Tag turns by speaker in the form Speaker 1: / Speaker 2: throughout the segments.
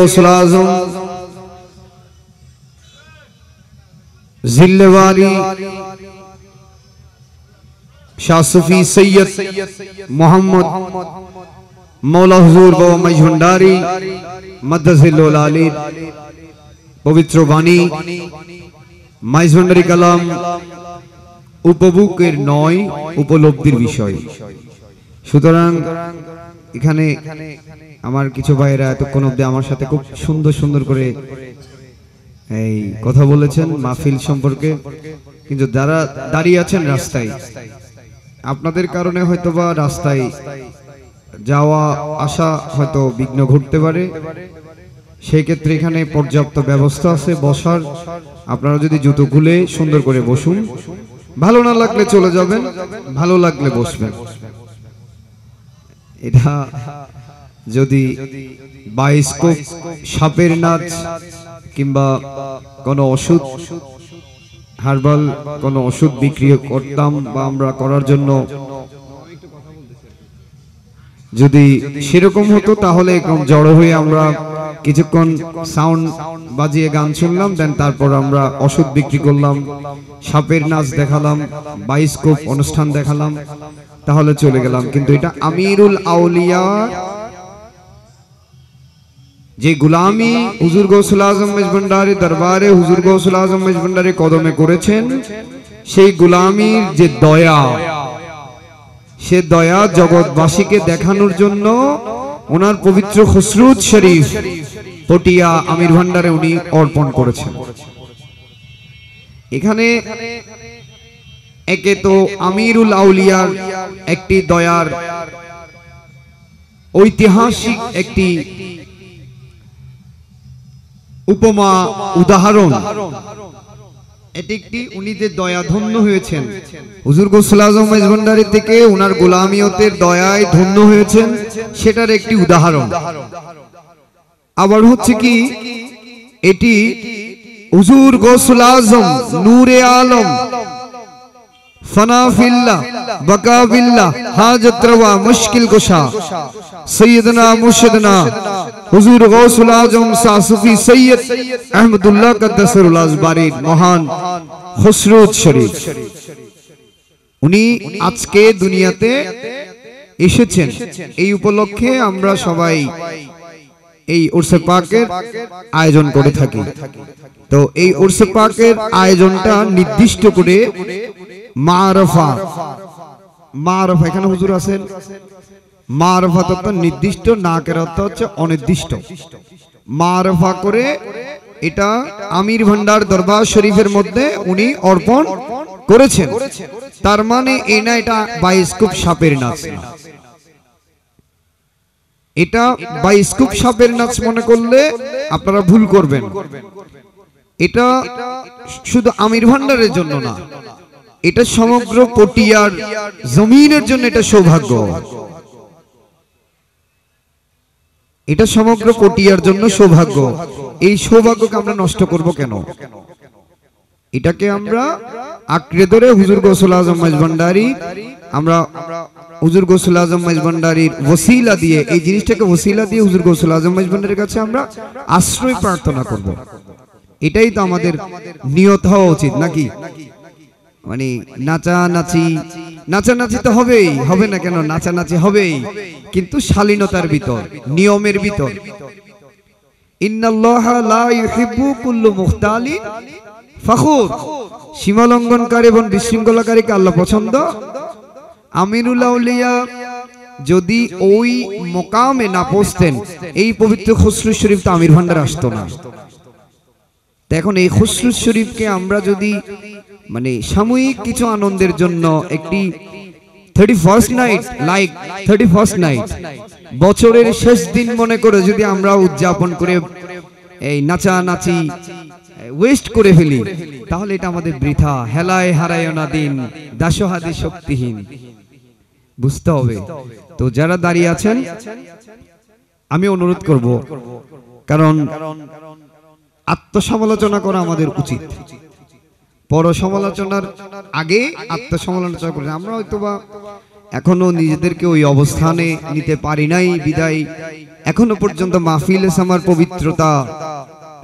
Speaker 1: गौसुल आज़म जिल्लेवाली शाह सूफी सैयद मोहम्मद मौला हुजूर बाबा मईज भंडारी मद्दसिल्लुल आली पवित्र बाणी मईज भंडारी कलाम उपभोगের নয় উপলব্ধির বিষয়। সুতরাং এখানে আমার কিছু ভাইরা এতক্ষণ অবধি আমার সাথে খুব সুন্দর সুন্দর করে এই কথা বলেছেন মাহফিল সম্পর্কে, কিন্তু যারা দাঁড়িয়ে আছেন রাস্তায় আপনাদের কারণে হয়তোবা রাস্তায় যাওয়া আসা হয়তো বিঘ্ন ঘটতে পারে। সেই ক্ষেত্রে এখানে পর্যাপ্ত ব্যবস্থা আছে বসার। আপনারা যদি জুতো খুলে সুন্দর করে বসুন, ভালো না লাগলে চলে যাবেন, ভালো লাগলে বসবেন। এটা যদি বায়োস্কোপ সাপের নাচ কিংবা কোনো ওষুধ হার্বাল কোনো ওষুধ বিক্রি করতাম বা আমরা করার জন্য যদি সেরকম হতো তাহলে একদম জড়ো হয়ে আমরা কিছুক্ষণ সাউন্ড বাজিয়ে গান শুনলাম, দেন তারপর আমরা ওষুধ বিক্রি করলাম, সাপের নাচ দেখালাম, বায়োস্কোপ অনুষ্ঠান দেখালাম, তাহলে চলে গেলাম। কিন্তু এটা আমিরুল আউলিয়া যে গুলামি হুজুর গৌসুল আজম মঈজ ভান্ডারী দরবারে হুজুর গৌসুল আজম মঈজ ভান্ডারী কদমে করেছেন, সেই গুলামির যে দয়া, সে দয়া জগৎবাসীকে দেখানোর জন্য ওনার পবিত্র খুসরুদ শরীফ পটিয়া আমির ভান্ডারে উনি অর্পণ করেছেন। এখানে একে তো আমিরুল আউলিয়ার একটি দয়ার ঐতিহাসিক একটি উপমা উদাহরণ, এটি একটি উনি যে দয়া ধন্য হয়েছেন হুজুর গৌসুল আজম মঈজ ভান্ডারী থেকে ওনার গোলামিয়তের দয়ায় ধন্য হয়েছেন, সেটার একটি উদাহরণ। আবার হচ্ছে কি এটি হুজুর গৌসুল আজম নূরে আলম फना फिल्ला बका बिल्ला हाजत रवा मुश्किल कुशा सैयदना मुर्शिदना हुजूर गौसुल आजम शाह सूफी सैयद अहमदुल्लाह कद्दसरुल अज़बारी महान खुसरूद शरीफ उनी আজকে দুনিয়াতে এসেছেন। এই উপলক্ষে আমরা সবাই এই উরসে পাকের আয়োজন করে থাকি। তো এই উরসে পাকের আয়োজনটা নির্দিষ্ট করে মারফা, মারফা এখানে হুজুর আছেন, মারফা তো নির্দিষ্ট, না কেরাত হচ্ছে অনির্দিষ্ট। মারফা করে এটা আমির ভান্ডার দরবার শরীফের মধ্যে উনি অর্পণ করেছেন। তার মানে এই না এটা বায়োস্কোপ সাপের নাচ না, এটা বায়োস্কোপ সাপের নাচ মনে করলে আপনারা ভুল করবেন। এটা শুধু আমির ভান্ডারের জন্য না, এটা সমগ্র পটিয়ার জমিনের জন্য এটা সৌভাগ্য, এটা সমগ্র পটিয়ার জন্য সৌভাগ্য। এই সৌভাগ্যকে আমরা নষ্ট করব কেন? এটাকে আমরা আঁকড়ে ধরে হুজুর গৌসুল আজম মঈজ ভান্ডারী, আমরা হুজুর গৌসুল আজম মঈজ ভান্ডারীর ওসিলা দিয়ে, এই জিনিসটাকে ওসিলা দিয়ে হুজুর গৌসুল আজম মঈজ ভান্ডারীর কাছে আমরা আশ্রয় প্রার্থনা করব। এটাই তো আমাদের নিয়ত হওয়া উচিত নাকি? মানে নাচানাচি তো হবেই, হবে না কেন? নাচানাচি হবেই, কিন্তু শালীনতার ভিতর, নিয়মের ভিতর। ইন্নাল্লাহা লা ইউহিব্বু কুল্লু মুখতালিন ফখুর, সীমালঙ্ঘনকারী এবং বিশৃঙ্খলাকারীকে আল্লাহ পছন্দ। আমিরুল আউলিয়া যদি ওই মকামে না পৌঁছতেন, এই পবিত্র খুসরুদ শরীফ তো আমির ভান্ডার আসতো না। এখন এই খুসরুদ শরীফকে আমরা যদি মানে সাময়িক কিছু আনন্দের জন্য একটি 31st night, like 31st night, বছরের শেষ দিন মনে করে যদি আমরা উদযাপন করে এই নাচানাচি ওয়েস্ট করে ফেলি, তাহলে এটা আমাদের বৃথা। হেলায় হারায় না দিন দাসহাদি শক্তিহীন, বুঝতে হবে। তো যারা দাঁড়িয়ে আছেন আমি অনুরোধ করব, কারণ আত্মসমালোচনা করা আমাদের উচিত। পর সমালোচনার আগে আত্মসমালোচনা করে আমরা হয়তোবা এখনো নিজেদেরকে ওই অবস্থানে নিতে পারি নাই বিদায় এখনো পর্যন্ত মাহফিলে সামার পবিত্রতা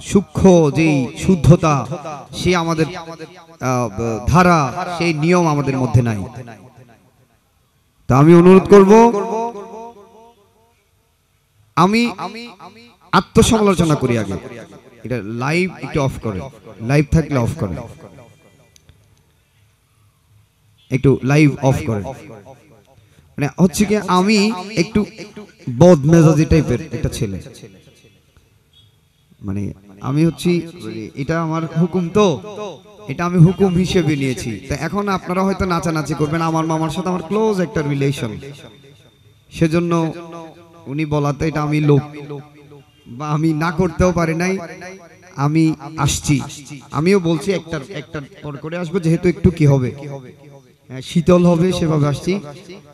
Speaker 1: সূক্ষ্ম যেই শুদ্ধতা সে আমাদের ধারা সেই নিয়ম আমাদের মধ্যে নাই। তা আমি অনুরোধ করব, আমি আত্মসমালোচনা করি আগে। এটা লাইভ একটু অফ করে, লাইভ থাকলে অফ করে, একটু লাইভ অফ করে। মানে হচ্ছে কি আমি একটু বদমেজাজি টাইপের একটা ছেলে, মানে আমি হচ্ছি, এটা আমার হুকুম, তো এটা আমি হুকুম হিসেবে নিয়েছি। তা এখন আপনারা হয়তো নাচানাচি করবেন, আমার মামার সাথে আমার ক্লোজ একটা রিলেশন, সেজন্য উনি বলাতে এটা আমি লোক বা আমি না করতেও পারি নাই, আমি আসছি। আমিও বলছি একটা পর করে আসবো, যেহেতু একটু কি হবে শীতল হবে সেভাবে আসছি।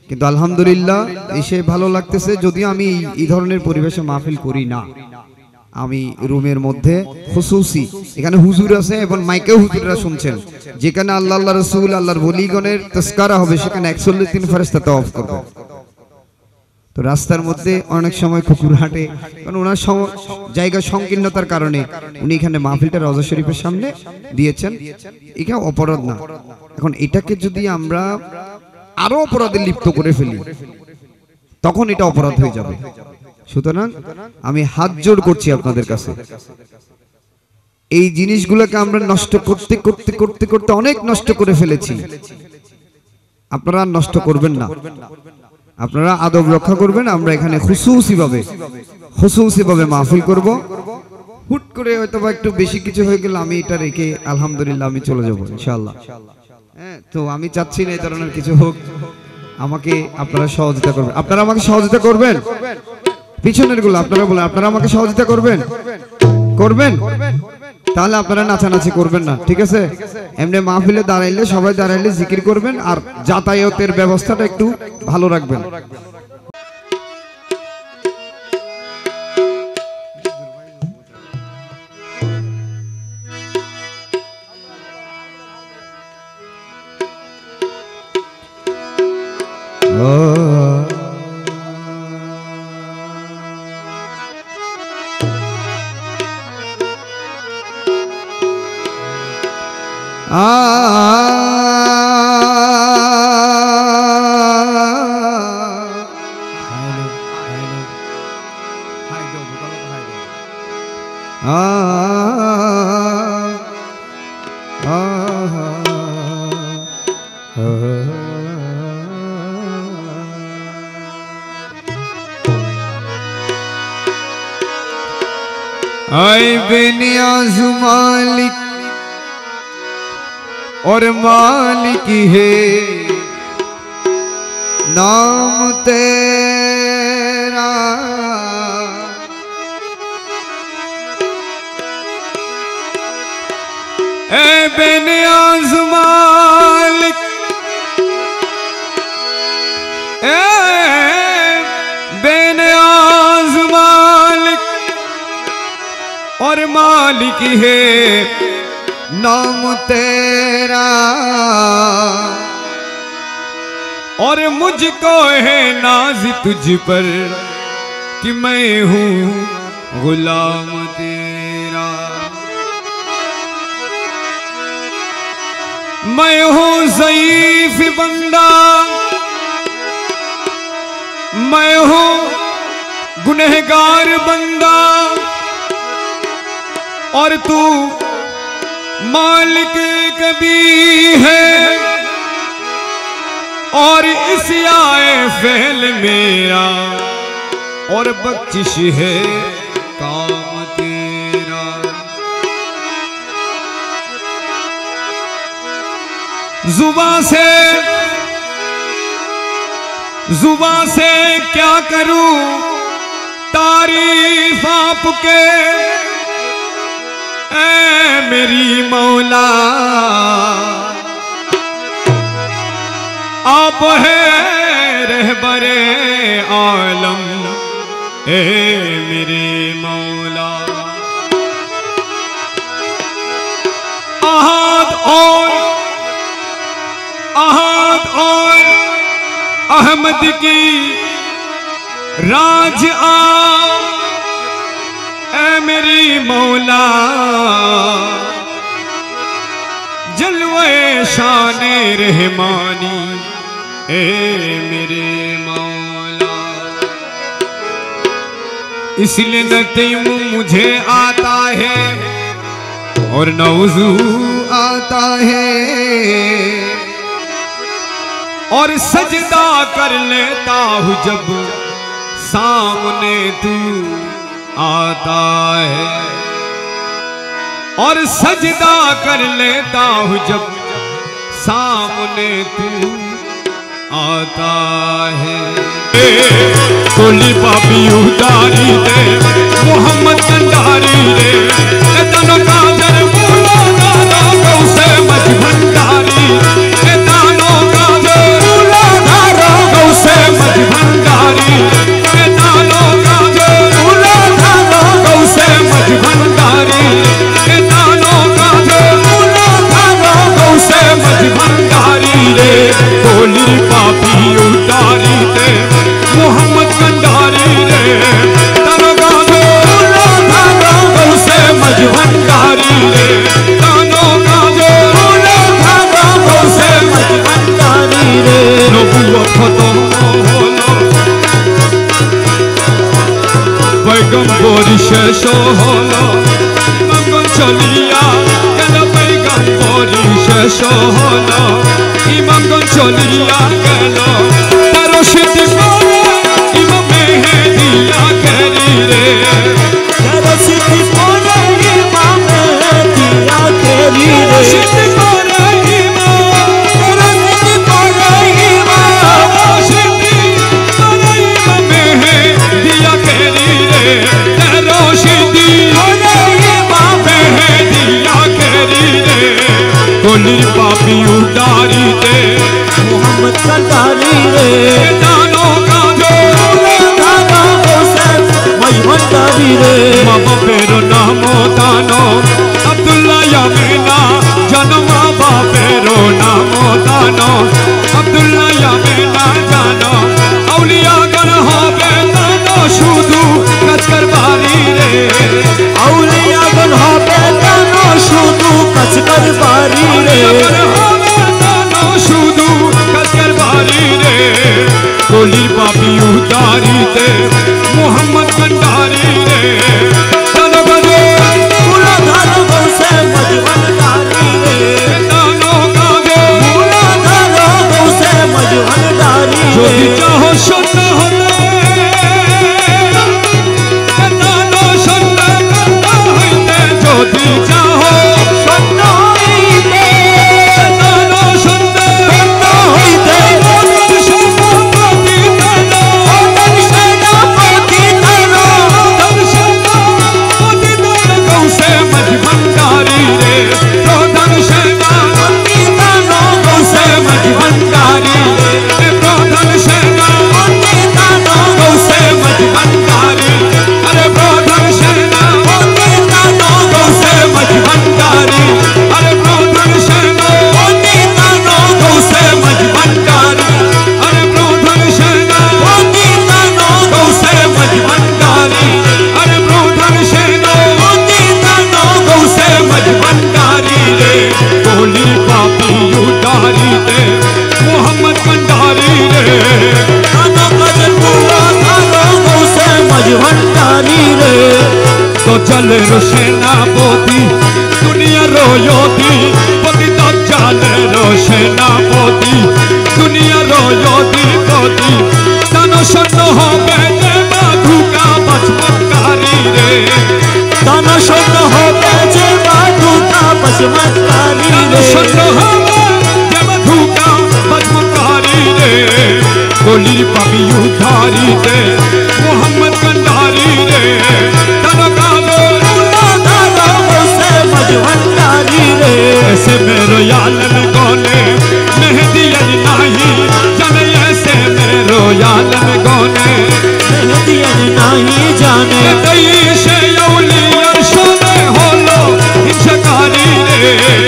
Speaker 1: কিন্তু আলহামদুলিল্লাহ এসে ভালো লাগতেছে, যদিও আমি এই ধরনের পরিবেশে মাহফিল করি না। আমি রুমের মধ্যে খুসুসি, এখানে হুজুর আছে এবং মাইকে হুজুররা শুনছেন, যেখানে আল্লাহ রাসূল আল্লাহর ওলিগণের তাজকিরা হবে সেখানে 143 ফেরেশতা তাওয়াফ করবে। তো রাস্তার মধ্যে অনেক সময় কুকুর হাঁটে, কারণ ওনার জায়গা সংকীর্ণতার কারণে উনি এখানে মাহফিলটা রওজা শরীফের সামনে দিয়েছেন। এটা অপরাধ না। এখন এটাকে যদি আমরা আরো অপরাধে লিপ্ত করে ফেলি তখন এটা অপরাধ হয়ে যাবে। সুতরাং আমি হাত জোড় করছি আপনাদের কাছে, এই জিনিসগুলোকে আমরা নষ্ট করতে করতে করতে করতে অনেক নষ্ট করে ফেলেছি। আপনারা নষ্ট করবেন না, আপনারা আদব রক্ষা করবেন। আমরা এখানে খুশুসি ভাবে মাহফিল করব। হুট করে হয়তো বা একটু বেশি কিছু হয়ে গেলে আমি এটা রেখে আলহামদুলিল্লাহ আমি চলে যাব ইনশাআল্লাহ। হ্যাঁ, তো আমি চাচ্ছি না এই ধরনের কিছু হোক। আমাকে আপনারা সহযোগিতা করবেন, আপনারা আমাকে সহযোগিতা করবেন। পিছনের গুলো আপনারা বলেন, আপনারা আমাকে সহযোগিতা করবেন করবেন তাহলে আপনারা নাচানাচি করবেন না, ঠিক আছে? এমনি মাহফিলে দাঁড়াইলে সবাই দাঁড়াইলে জিকির করবেন, আর যাতায়াতের ব্যবস্থাটা একটু ভালো রাখবেন। आए बेनियाज़ मालिक और मालिक है नाम तेरा, ऐ बेनियाज़ मालिक, ऐ बेनियाज़ मालिक और मालिक है नाम तेरा, और मुझको है नाज तुझ पर कि मैं हूँ गुलाम तेरा। मैं हूँ ज़ईफ़ बंदा, मैं हूँ गुनहगार बंदा, और तू मालिक कभी है, और इस आए फैल मेरा और बख्शिश है काम तेरा। जुबां से क्या करूं तारीफ आपके, ऐ मेरी मौला आप है रहबरे आलम, ऐ मेरे मौला। अहद और अहमद की राज आ ए मेरी मौला जलवे शाने रहमानी ए मेरे मौला। इसलिए न तैमूम मुझे आता है और न वुज़ू आता है और सजदा कर लेता हूँ जब सामने तू आता है और सजदा कर लेता हूँ जब सामने तू आता है। कोली पापी उतारी दे मोहम्मद कंडारी रे दानो काजर बोला दादा गौसे मज भंडारी दानो काजर बोला दादा गौसे मज भंडारी दानो काजर बोला दादा गौसे मज भंडारी दानो काजर बोला दादा गौसे मज भंडारी रे। कोली पापी उतारी दे मोहम्मद कंडारी रे दानो काजर बोला दादा गौसे मज भंडारी रे दानो काजर बोला दादा गौसे मज भंडारी रे। नबुवत खत्म हलो पैगम्बरी शेष हलो इमाम चलिया गেল पैगम्बरी शेष हलो इमाम चलिया गেল তার রশিদ করে ইমাম মেহেদিয়া করি রে তার রশিদ করে ইমাম মেহেদিয়া করি রে রশিদ করে ইমাম রশিদ করে ইমাম রশিদ করে ইমাম মেহেদিয়া করি রে তার রশিদ করে ইমাম মেহেদিয়া করি রে। कोली पापी उतारी दे मोहम्मद कंडारी रे दानो काजर दादा गौसे मज भंडारी रे। मामा पेरो नामो दानो अब्दुल्ला यामिना जनमा बापेरो नामो दानो अब्दुल्ला यामिना जानो औलिया गण होबे दानो शुधु काज करबारी रे औलिया गण होबे दानो शुधु काज करबारी रे दानो शुधु काज करबारी रे। कोली पापी उतारी दे मोहम्मद कंडारी रे दानो काजर बोला दादा गौसे मज भंडारी रे दानो काजर बोला दादा गौसे मज भंडारी रे। যদি চাहो সত্য হতে দানো সত্য কথা হইতে যদি চাहो সত্য হইতে দানো সত্য কথা হইতে সম্পত্তি দানো সম্পত্তি দানো সম্পত্তি দানো গৌসে মজ ভंडारी রে প্রধান সেনাপতি দানো গৌসে মজ ভंडारी রে প্রধান সেনাপতি দানো গৌসে মজ ভंडारी अरे प्रधान सेनापति दानो गौसे मज भंडारी अरे प्रधान सेनापति दानो गौसे मज भंडारी अरे प्रधान सेनापति दानो गौसे मज भंडारी अरे प्रधान सेनापति दानो गौसे मज भंडारी रे। कोली पापी उतारी दे मोहम्मद कंडारी रे दानो काजर बोला दानो गौसे मज भंडारी रे। तो चल रो सेनापति दुनिया रोयोती पति तो चल रो सेनापति दुनिया रोयोती पति दानो सन्न होबे जे बाधुका बचमकारी रे दानो सन्न होबे जे बाधुका बचमकारी रे सन्न होबे जे बाधुका बचमकारी रे। कोली पापी उतारी दे मोहम्मद कंडारी रे दानो काजर दादा गौसे मज भंडारी रे। ऐसे मेरो यालन गोने मेहदी अली नाही जाने ऐसे मेरो यालन गोने मेहदी अली नाही जाने दई से औलिया शोने होलो हिंसकारी रे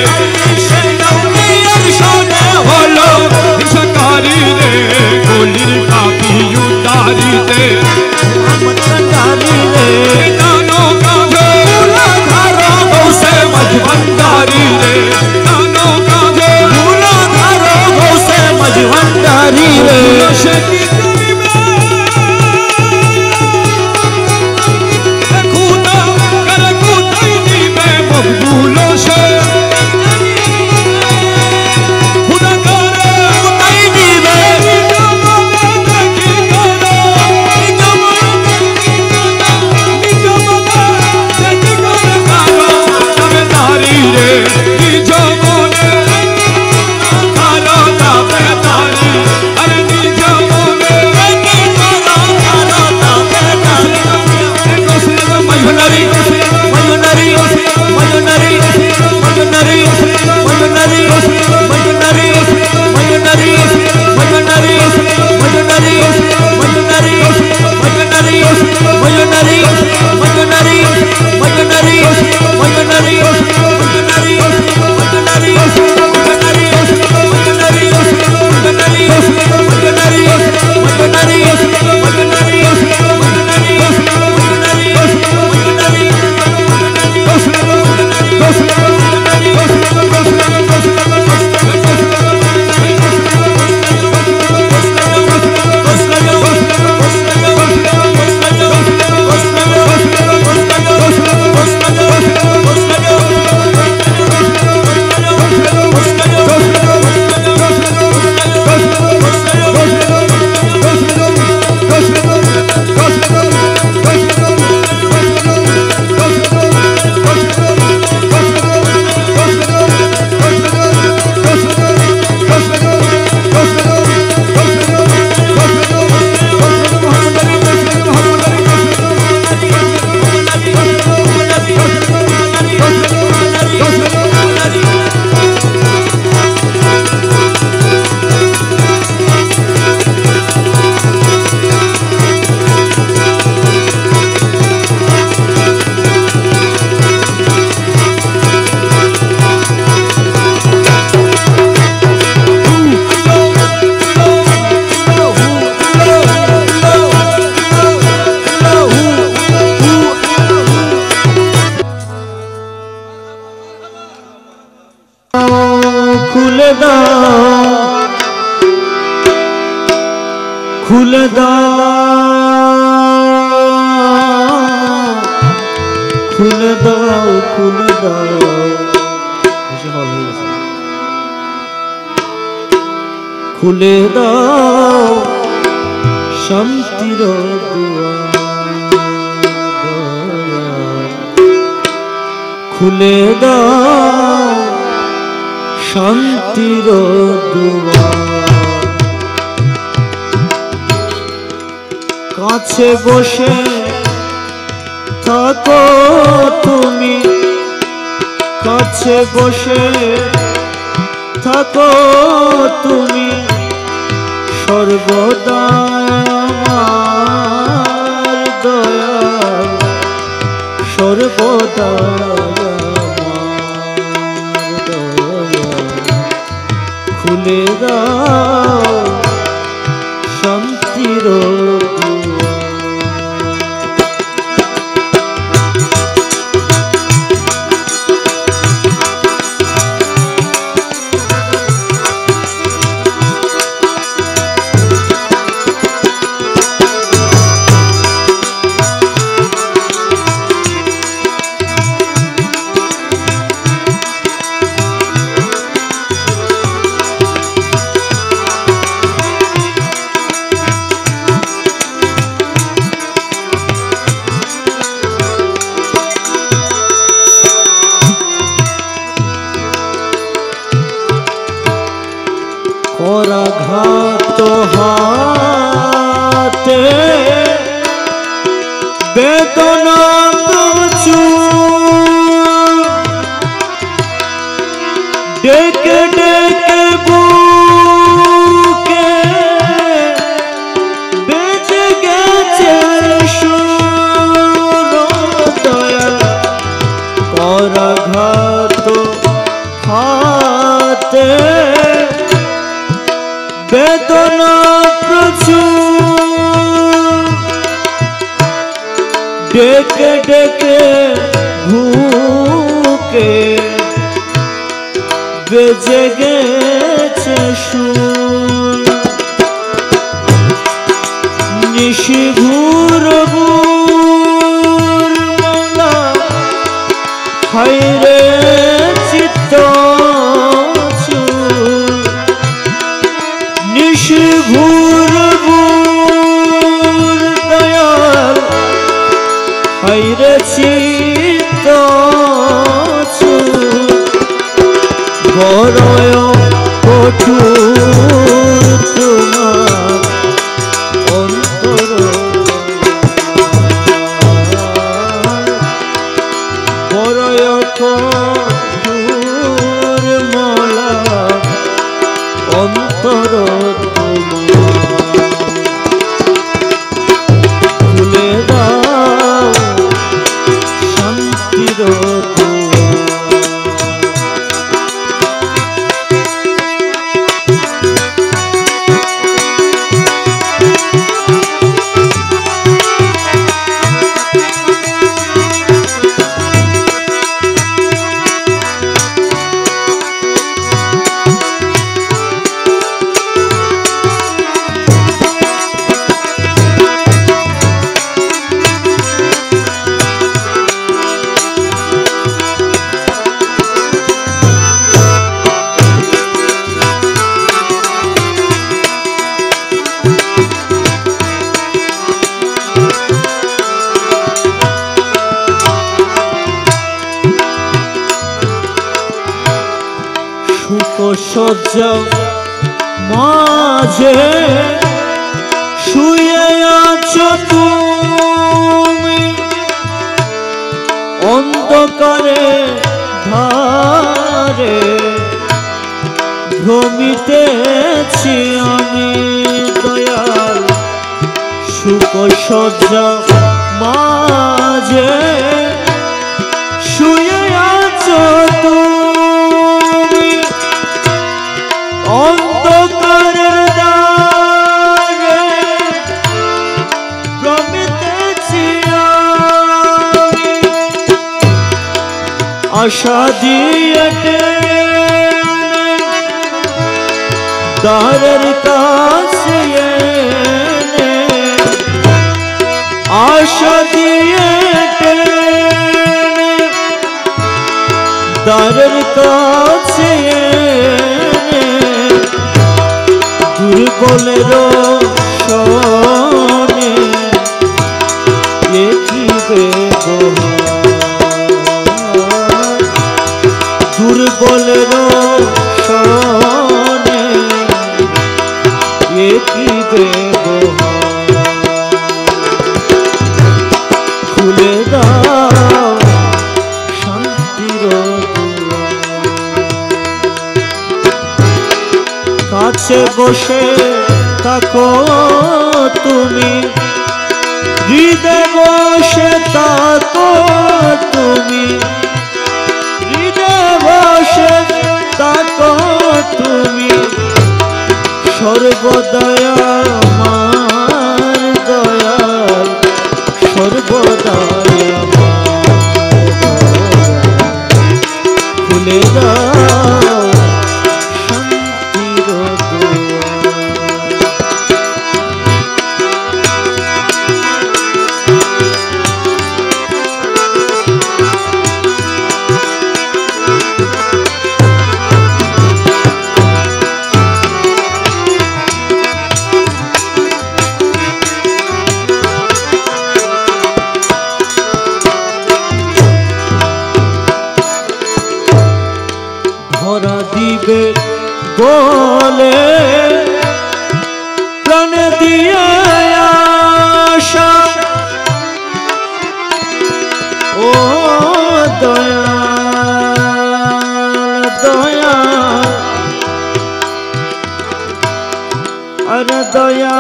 Speaker 2: দাও খুলে দাও খুলে দাও খুলে দাও খুলে দাও শান্তির দুয়ার খুলে দাও শান্তির দুয়ার কাছে বসে থাকো তুমি কাছে বসে থাকো তুমি সর্বদা আমার দয়াল সর্বদা আমার দয়াল খুলে দাও শান্তির পরাঘাত হাতে বেদনা প্রচুর ডেকে ডেকে বুকে বেজে গেছে সুর দয়াল পরাঘাত হাতে বেদনা প্রচুর ডেকে ডেকে ভুকে বেজে গেছে সুর নিশি ঘুর ঘুর মালা হায়রে চিত্ত ভুর ভুর দয়াল হায়রে চিত্ত বড় কঠোর তোমার অন্তর বড় কঠোর মলা অন্তর খুলে দাও শান্তির শয্যা মাঝে শুয়ে আছো তুমি অন্ধকারে ধারে ভ্রমিতেছি আমি দয়াল সুখ শয্যা মাঝে শুয়ে আছো তুমি অন্ধকারের দ্বারে ভ্রমিতেছি আমি আশা দিয়ে দ্বারের কাছে এনে আশা দিয়ে টেনে দ্বারের কাছে এনে দুর্বলের শোনে দেখিবে দুর্বলের শোনে দেখিবে খুলে দাও শান্তির কাছে বসে থাকো তুমি হৃদয় বসে থাকো তুমি হৃদয় বসে থাকো তুমি সর্বদয় আমার দয়াল সর্বদয় খুলে দাও শান্তির ধরা দিবে বলে প্রাণ দিয়ে আশা ও দয়াল দয়াল আর দয়াল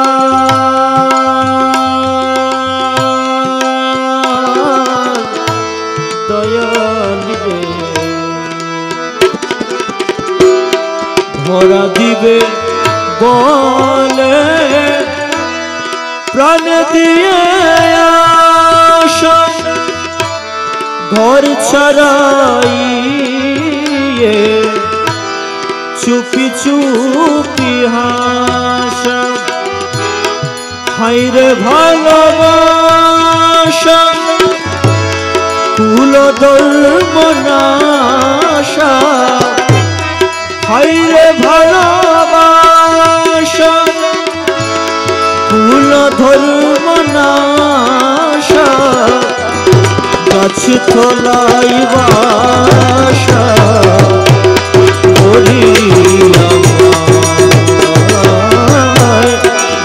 Speaker 2: দয়াল রে ধরা দিবে বলে প্রাণ দিয়ে আশা ঘর ছাড়াইয়ে চুপি চুপি হাসা হায়রে ভালোবাসা কুল ধর্ম নাশা হায়রে ভালোবাসা কুল ধর্ম নাশা গাছ তলাই বাসা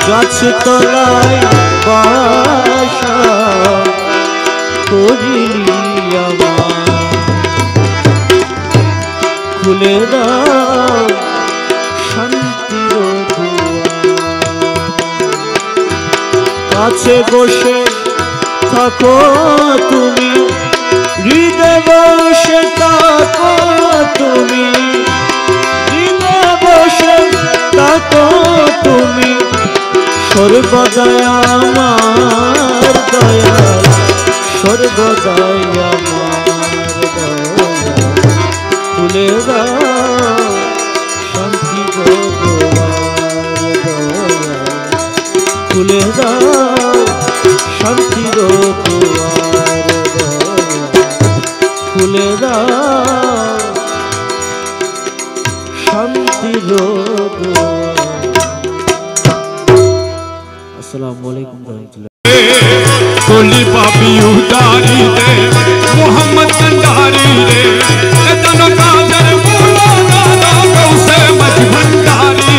Speaker 2: গাছ তলাই বাসা করিলি আমার খুলে দাও শান্তির কাছে বসে থাকো তুমি হৃদয় বসে থাকো তুমি হৃদয় বসে থাকো তুমি সর্বদয় আমার দয়াল সর্বদয় আমার দয়াল খুলে দাও শান্তি খুলে দাও শান্তির খুলে দাও শান্তির আসসালামু আলাইকুম রহমতুল্লাহ
Speaker 3: कोली पापी उतारी दे मोहम्मद कंडारी रे तनो काजर बोलो दादा गौसे मज भंडारी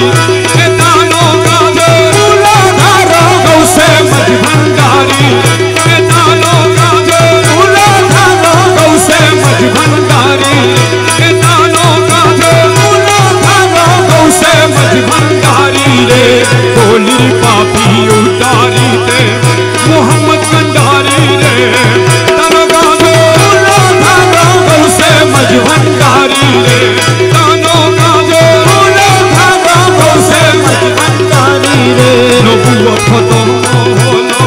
Speaker 3: तानो काजर बोलो दादा गौसे मज भंडारी तानो काजर बोलो दादा गौसे मज भंडारी तानो काजर बोलो दादा गौसे मज भंडारी रे कोली पापी उतारी दे मोहम्मद कंडारी रे तनो काजर बोलो दादा गौसे मज भंडारी रे तानो काजर बोलो दादा गौसे मज भंडारी रे नबुवत खत्म हलो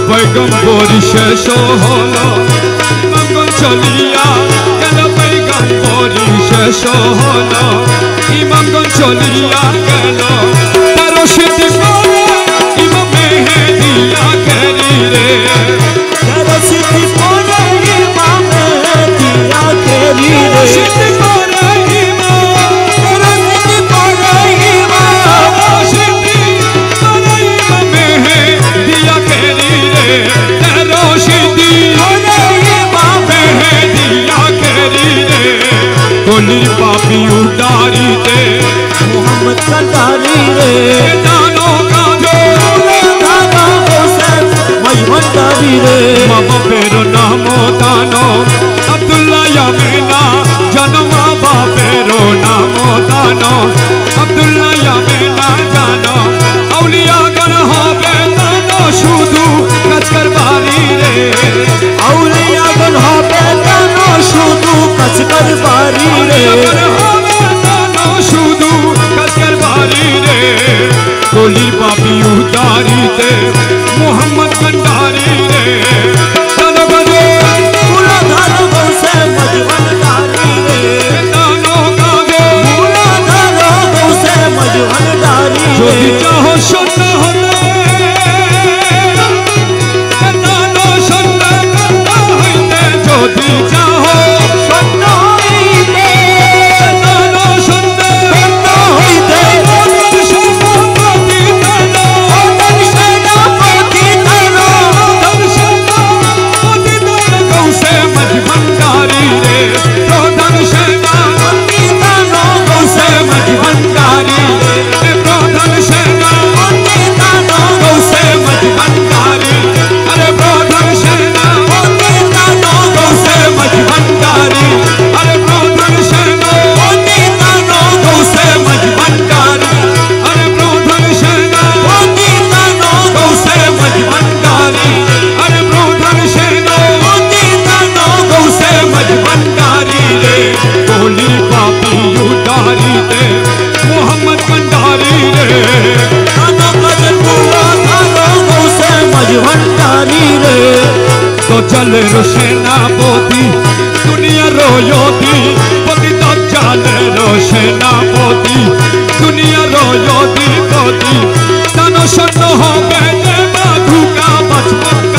Speaker 3: पैगम्बर शेष हलो मंगल चलिया गल पैगम्बर নম্বরই শেষ হলো ইমামগঞ্জ চলিয়া গেল তেরো সিদ্ধি করে ইমাম মেহেদিয়া গেলি রে
Speaker 2: তেরো সিদ্ধি পড়ে ইমাম মেহেদিয়া গেলি রে
Speaker 3: সিদ্ধি করে ইমাম
Speaker 2: তেরো সিদ্ধি পড়ে ইমাম
Speaker 3: সিদ্ধি করে ইমাম মেহেদিয়া গেলি রে তেরো সিদ্ধি
Speaker 2: পড়ে ইমাম
Speaker 3: মেহেদিয়া গেলি রে গলির পাপি উদারিতে
Speaker 2: মোহাম্মদ কান্ডারি রে
Speaker 3: জানো কাজো
Speaker 2: দাদা হোসেন মজমন্ডারি রে
Speaker 3: মা বাপের নাম দানো আব্দুল্লাহ ইয়ামিনা জানো মা বাপের নাম দানো আব্দুল্লাহ ইয়ামিনা জানো আউলিয়াগণ হবে দানো শুধু কাজকার বাড়ি রে
Speaker 2: আউলিয়াগণ হবে দানো শুধু কাজকার বাড়ি রে
Speaker 3: আউলিয়াগণ হবে দানো শুধু কাজকার বাড়ি রে গলির পাপি উদারিতে মোহাম্মদ কান্ডারি রে জানো কাজো
Speaker 2: মুলাধার গৌসে মজমন্ডারি রে
Speaker 3: জানো কাজো
Speaker 2: মুলাধার গৌসে মজমন্ডারি রে
Speaker 3: যদি চাহ সত্য হতে জানো সত্য কথা হইতে যদি চাহ
Speaker 2: সত্য হইতে
Speaker 3: জানো সত্য
Speaker 2: সত্য হইতে
Speaker 3: সম্পত্তি জানো
Speaker 2: ওদের সেনাপতি তারা
Speaker 3: গৌসে মজ ভণ্ডারি রে প্রধান সেনাপতি
Speaker 2: তারা
Speaker 3: গৌসে মজ ভণ্ডারি রে প্রধান সেনাপতি
Speaker 2: তারা
Speaker 3: গৌসে মজ ভণ্ডারি আরে প্রধান সেনাপতি
Speaker 2: তারা
Speaker 3: গৌসে মজ ভণ্ডারি আরে প্রধান সেনাপতি
Speaker 2: তারা
Speaker 3: গৌসে মজ ভণ্ডারি আরে প্রধান সেনাপতি গৌসে মজ ভণ্ডারি আরে প্রধান সেনাপতি গৌসে মজ ভণ্ডারি রে গলি পাপি উদারিতে মোহাম্মদ ভণ্ডারি রে দজ্জালের সেনাপতি দুনিয়ার ইয়তি পতি দজ্জালের সেনাপতি দুনিয়ার ইয়তি পতি দানো সন্ন হবে যে বাধুকা বাজমত